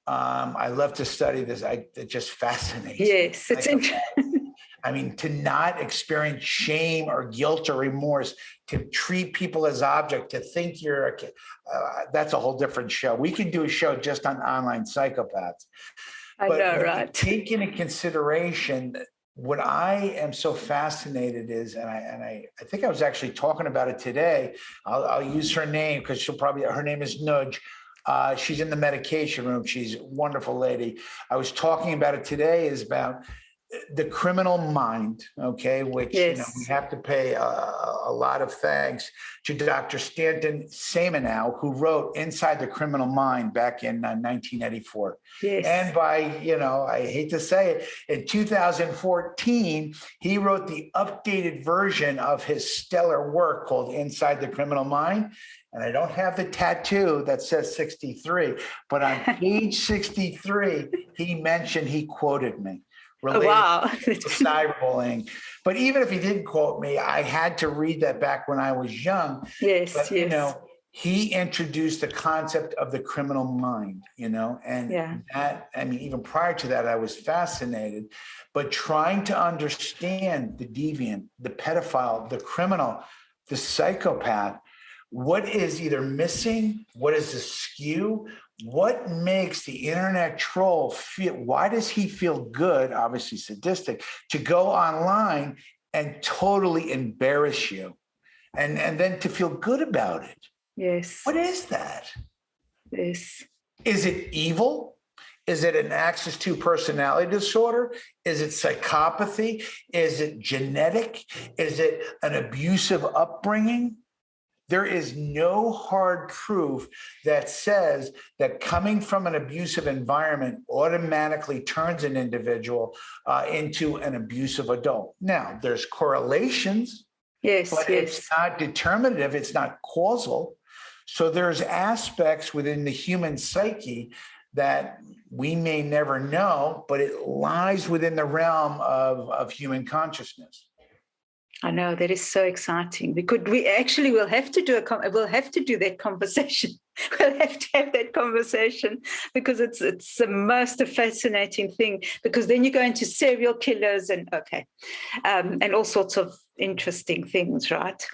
I love to study this. It just fascinates me. Yes, it's interesting. I mean, to not experience shame or guilt or remorse, to treat people as object, to think you're a kid, that's a whole different show. We can do a show just on online psychopaths. I know, right? Take into consideration, what I am so fascinated is, and I think I was actually talking about it today. I'll use her name because her name is Nudge. She's in the medication room. She's a wonderful lady. I was talking about it today, is about the criminal mind, okay, which yes. We have to pay a lot of thanks to Dr. Stanton Semenow, who wrote Inside the Criminal Mind back in 1984. Yes. And by, I hate to say it, in 2014, he wrote the updated version of his stellar work called Inside the Criminal Mind. And I don't have the tattoo that says 63, but on page 63, he quoted me. Wow. To cyberbullying. But even if he didn't quote me, I had to read that back when I was young. Yes, but, yes. He introduced the concept of the criminal mind, and that, even prior to that, I was fascinated. But trying to understand the deviant, the pedophile, the criminal, the psychopath, what is either missing, what is askew, what makes the internet troll feel, why does he feel good, obviously sadistic, to go online and totally embarrass you and then to feel good about it? Yes. What is that? Yes. Is it evil? Is it an access to personality disorder? Is it psychopathy? Is it genetic? Is it an abusive upbringing? There is no hard proof that says that coming from an abusive environment automatically turns an individual into an abusive adult. Now, there's correlations, but it's not determinative. It's not causal. So there's aspects within the human psyche that we may never know, but it lies within the realm of human consciousness. I know, that is so exciting. We'll have to do that conversation. We'll have to have that conversation because it's the most fascinating thing, because then you go into serial killers and all sorts of interesting things, right?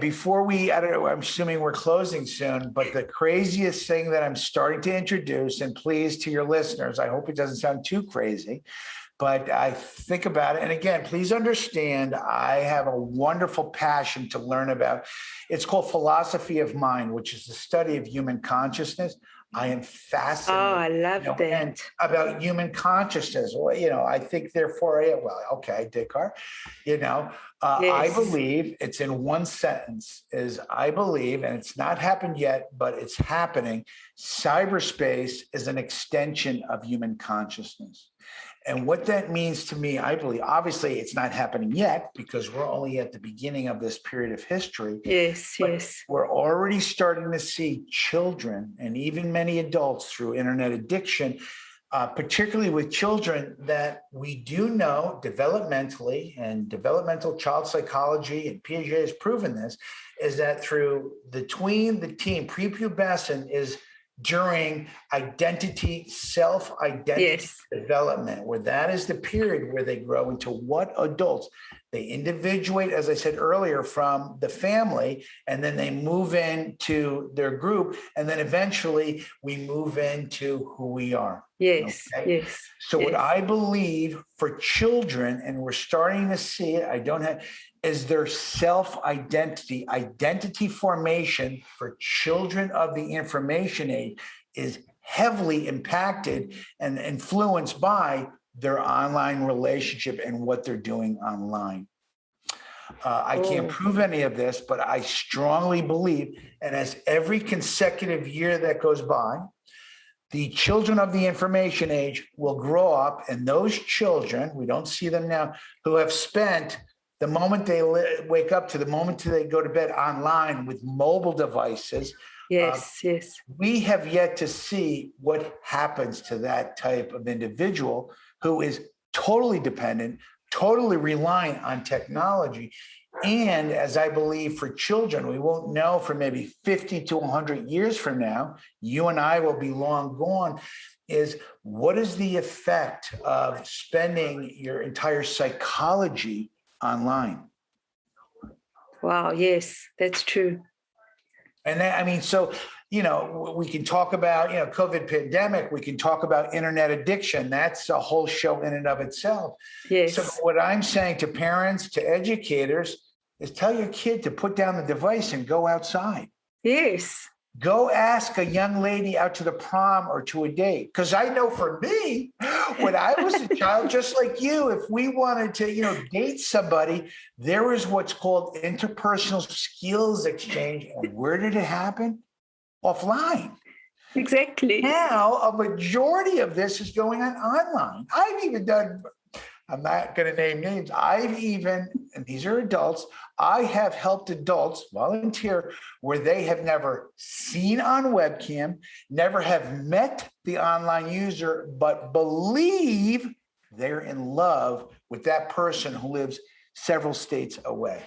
Before I'm assuming we're closing soon, but the craziest thing that I'm starting to introduce, and please, to your listeners, I hope it doesn't sound too crazy, but I think about it. And again, please understand, I have a wonderful passion to learn about. It's called philosophy of mind, which is the study of human consciousness. I am fascinated. Oh, I love that. About human consciousness. Well, I think, therefore, Descartes. I believe, it's in one sentence, is I believe, and it's not happened yet, but it's happening. Cyberspace is an extension of human consciousness. And what that means to me, I believe, obviously it's not happening yet because we're only at the beginning of this period of history. Yes. We're already starting to see children and even many adults through internet addiction, particularly with children, that we do know developmentally, and developmental child psychology, and Piaget has proven this, is that through the tween, the teen, prepubescent is during self-identity development, where that is the period where they grow into what adults. They individuate, as I said earlier, from the family, and then they move into their group, and then eventually we move into who we are. Yes, okay? yes. So yes. what I believe for children, and we're starting to see it, is their self-identity, identity formation for children of the information age is heavily impacted and influenced by their online relationship and what they're doing online. I can't prove any of this, but I strongly believe, and as every consecutive year that goes by, the children of the information age will grow up, and those children, we don't see them now, who have spent the moment they wake up to the moment they go to bed online with mobile devices. Yes. We have yet to see what happens to that type of individual who is totally dependent, totally reliant on technology. And as I believe for children, we won't know for maybe 50 to 100 years from now, you and I will be long gone, is what is the effect of spending your entire psychology online? Wow, yes, that's true. And that, I mean, so, we can talk about, COVID pandemic, we can talk about internet addiction. That's a whole show in and of itself. Yes. So what I'm saying to parents, to educators, is tell your kid to put down the device and go outside. Yes. Go ask a young lady out to the prom or to a date. Because I know for me, when I was a child, just like you, if we wanted to, date somebody, there was what's called interpersonal skills exchange. And where did it happen? Offline. Exactly. Now, a majority of this is going on online. I'm not going to name names. And these are adults, I have helped adults volunteer where they have never seen on webcam, never have met the online user, but believe they're in love with that person who lives several states away.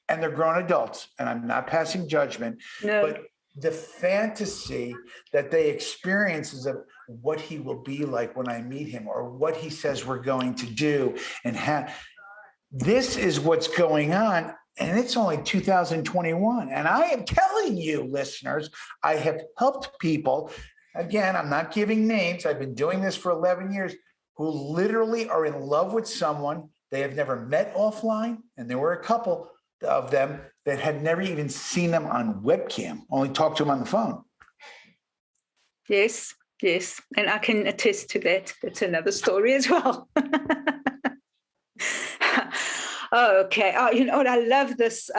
And they're grown adults, and I'm not passing judgment, but the fantasy that they experience is of what he will be like when I meet him, or what he says we're going to do, and how this is what's going on. And it's only 2021. And I am telling you, listeners, I have helped people. Again, I'm not giving names. I've been doing this for 11 years, who literally are in love with someone they have never met offline. And there were a couple of them that had never even seen them on webcam, only talked to them on the phone. Yes. And I can attest to that. That's another story as well. Okay. Oh, you know what? I love this.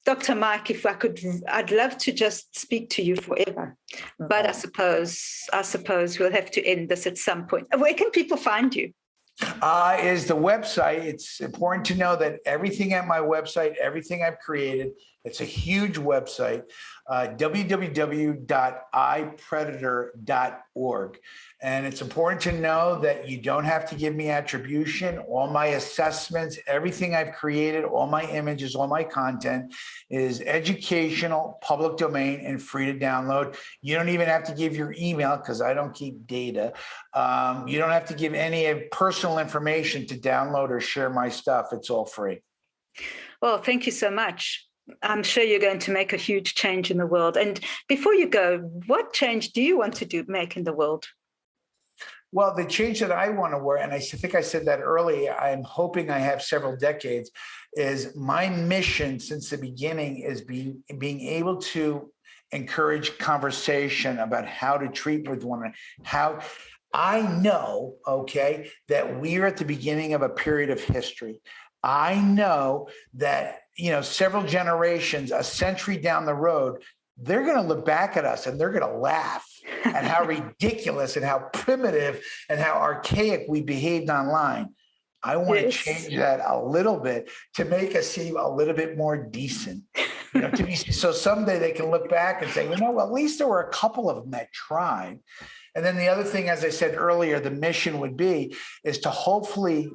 Dr. Mike, if I could, I'd love to just speak to you forever. But I suppose we'll have to end this at some point. Where can people find you? Is the website. It's important to know that everything at my website, everything I've created, it's a huge website, www.ipredator.org. And it's important to know that you don't have to give me attribution. All my assessments, everything I've created, all my images, all my content is educational, public domain, and free to download. You don't even have to give your email because I don't keep data. You don't have to give any personal information to download or share my stuff. It's all free. Well, thank you so much. I'm sure you're going to make a huge change in the world. And before you go, what change do you want to make in the world? Well, the change that I want to work, and I think I said that earlier, I'm hoping I have several decades, is my mission since the beginning is being able to encourage conversation about how to treat with one another. How I know, okay, that we are at the beginning of a period of history. I know that, several generations, a century down the road, they're going to look back at us and they're going to laugh at how ridiculous and how primitive and how archaic we behaved online. I want to change that a little bit to make us seem a little bit more decent. So someday they can look back and say, well, at least there were a couple of them that tried. And then the other thing, as I said earlier, the mission would be is to hopefully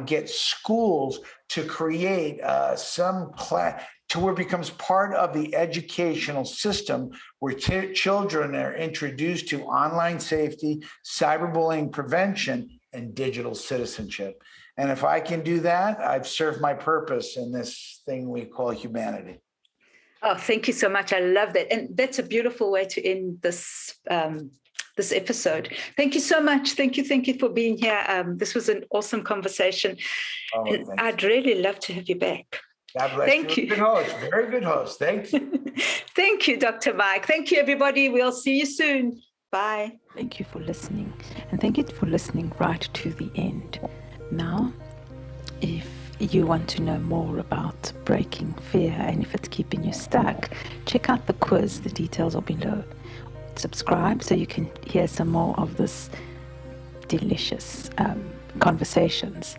get schools to create some class to where it becomes part of the educational system where children are introduced to online safety, cyberbullying prevention, and digital citizenship. And if I can do that, I've served my purpose in this thing we call humanity. Oh, thank you so much. I love that. And that's a beautiful way to end this this episode. Thank you so much. Thank you for being here. This was an awesome conversation. Oh, and I'd really love to have you back. God bless Thank you. Good host. Very good host. Thank you. Thank you, Dr. Mike. Thank you, everybody. We'll see you soon. Bye. Thank you for listening. And thank you for listening right to the end. Now, if you want to know more about breaking fear and if it's keeping you stuck, check out the quiz. The details are below. Subscribe so you can hear some more of this delicious conversations.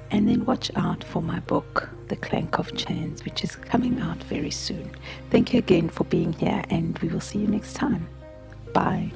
And then watch out for my book, The Clank of Chains, which is coming out very soon. Thank you again for being here, and we will see you next time. Bye.